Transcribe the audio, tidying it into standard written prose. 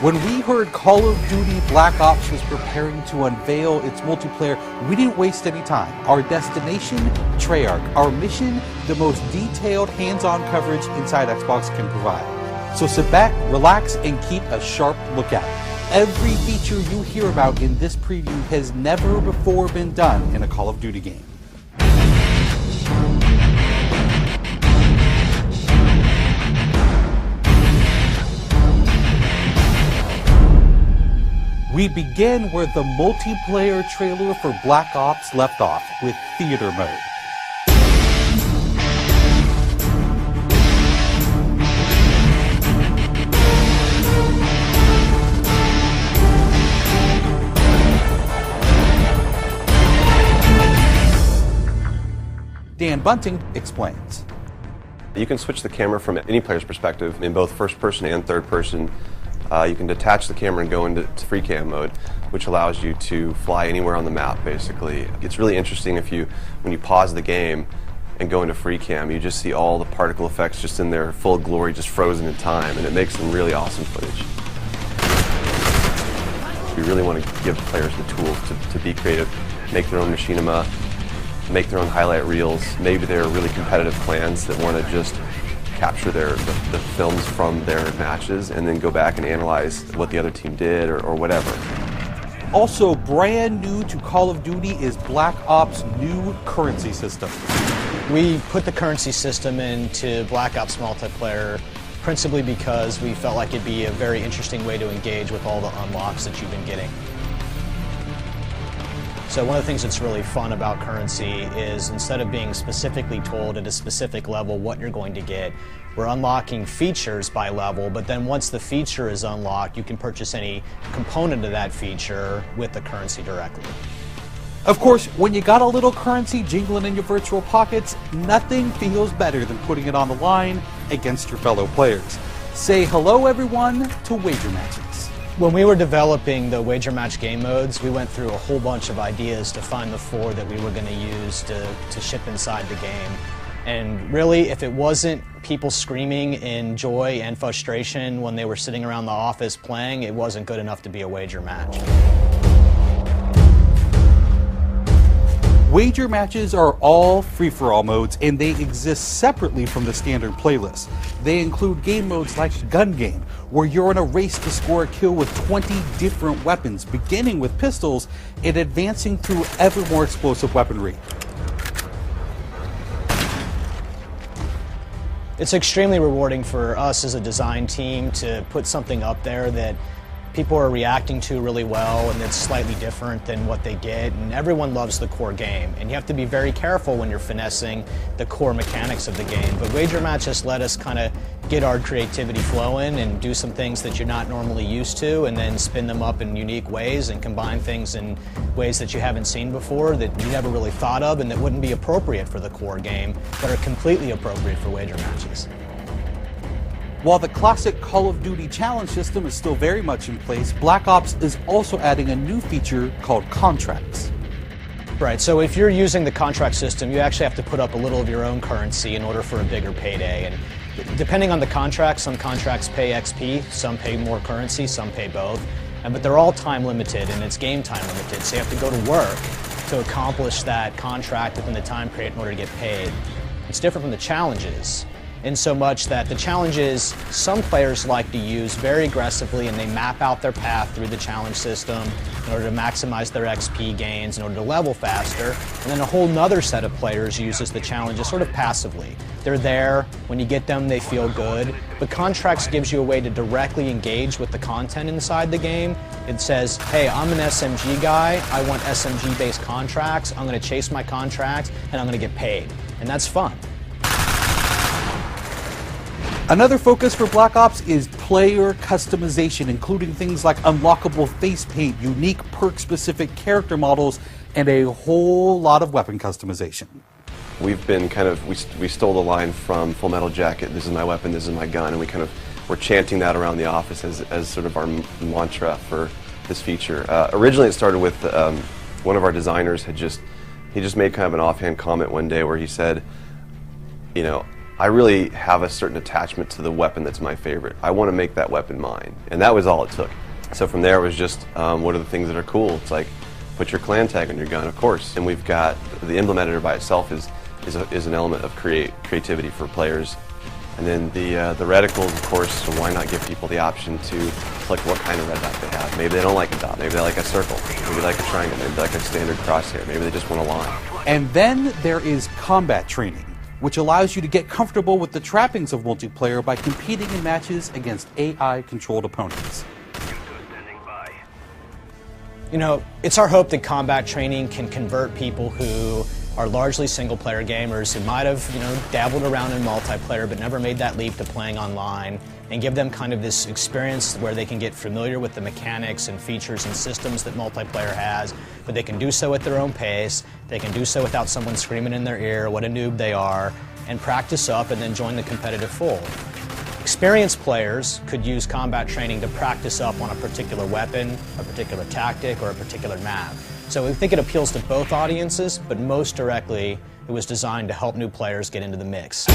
When we heard Call of Duty Black Ops was preparing to unveil its multiplayer, we didn't waste any time. Our destination, Treyarch. Our mission, the most detailed hands-on coverage inside Xbox can provide. So sit back, relax, and keep a sharp lookout. Every feature you hear about in this preview has never before been done in a Call of Duty game. We begin where the multiplayer trailer for Black Ops left off, with theater mode. Dan Bunting explains. You can switch the camera from any player's perspective in both first person and third person. You can detach the camera and go into free cam mode, which allows you to fly anywhere on the map, basically. It's really interesting when you pause the game and go into free cam, you just see all the particle effects just in their full glory, just frozen in time, and it makes some really awesome footage. We really want to give players the tools to be creative, make their own machinima, make their own highlight reels. Maybe they're really competitive clans that want to just capture the films from their matches and then go back and analyze what the other team did or whatever. Also brand new to Call of Duty is Black Ops' new currency system. We put the currency system into Black Ops multiplayer principally because we felt like it'd be a very interesting way to engage with all the unlocks that you've been getting. So one of the things that's really fun about currency is instead of being specifically told at a specific level what you're going to get, we're unlocking features by level, but then once the feature is unlocked, you can purchase any component of that feature with the currency directly. Of course, when you got a little currency jingling in your virtual pockets, nothing feels better than putting it on the line against your fellow players. Say hello, everyone, to wager matches. When we were developing the wager match game modes, we went through a whole bunch of ideas to find the 4 that we were going to use to ship inside the game. And really, if it wasn't people screaming in joy and frustration when they were sitting around the office playing, it wasn't good enough to be a wager match. Wager matches are all free-for-all modes, and they exist separately from the standard playlist. They include game modes like Gun Game, where you're in a race to score a kill with 20 different weapons, beginning with pistols and advancing through ever more explosive weaponry. It's extremely rewarding for us as a design team to put something up there that people are reacting to really well and it's slightly different than what they get, and everyone loves the core game, and you have to be very careful when you're finessing the core mechanics of the game. But wager matches let us kind of get our creativity flowing and do some things that you're not normally used to, and then spin them up in unique ways and combine things in ways that you haven't seen before, that you never really thought of, and that wouldn't be appropriate for the core game but are completely appropriate for wager matches. While the classic Call of Duty challenge system is still very much in place, Black Ops is also adding a new feature called contracts. Right, so if you're using the contract system, you actually have to put up a little of your own currency in order for a bigger payday. And depending on the contract, some contracts pay XP, some pay more currency, some pay both. But they're all time limited, and it's game time limited, so you have to go to work to accomplish that contract within the time period in order to get paid. It's different from the challenges, in so much that the challenges some players like to use very aggressively, and they map out their path through the challenge system in order to maximize their XP gains, in order to level faster. And then a whole nother set of players uses the challenges sort of passively. They're there, when you get them they feel good, but contracts gives you a way to directly engage with the content inside the game. It says, hey, I'm an SMG guy, I want SMG based contracts, I'm going to chase my contracts and I'm going to get paid. And that's fun. Another focus for Black Ops is player customization, including things like unlockable face paint, unique perk-specific character models, and a whole lot of weapon customization. We've been we stole the line from Full Metal Jacket, this is my weapon, this is my gun, and we're chanting that around the office as sort of our mantra for this feature. Originally it started with one of our designers he just made kind of an offhand comment one day where he said, you know, I really have a certain attachment to the weapon that's my favorite. I want to make that weapon mine, and that was all it took. So from there it was just, what are the things that are cool? It's like, put your clan tag on your gun, of course. And we've got, the emblem editor by itself is an element of creativity for players. And then the reticles, of course, so why not give people the option to click what kind of red dot they have. Maybe they don't like a dot, maybe they like a circle, maybe they like a triangle, maybe they like a standard crosshair, maybe they just want a line. And then there is combat training, which allows you to get comfortable with the trappings of multiplayer by competing in matches against AI-controlled opponents. You know, it's our hope that combat training can convert people who are largely single-player gamers who might have, dabbled around in multiplayer but never made that leap to playing online, and give them kind of this experience where they can get familiar with the mechanics and features and systems that multiplayer has, but they can do so at their own pace, they can do so without someone screaming in their ear what a noob they are, and practice up and then join the competitive fold. Experienced players could use combat training to practice up on a particular weapon, a particular tactic, or a particular map. So we think it appeals to both audiences, but most directly, it was designed to help new players get into the mix.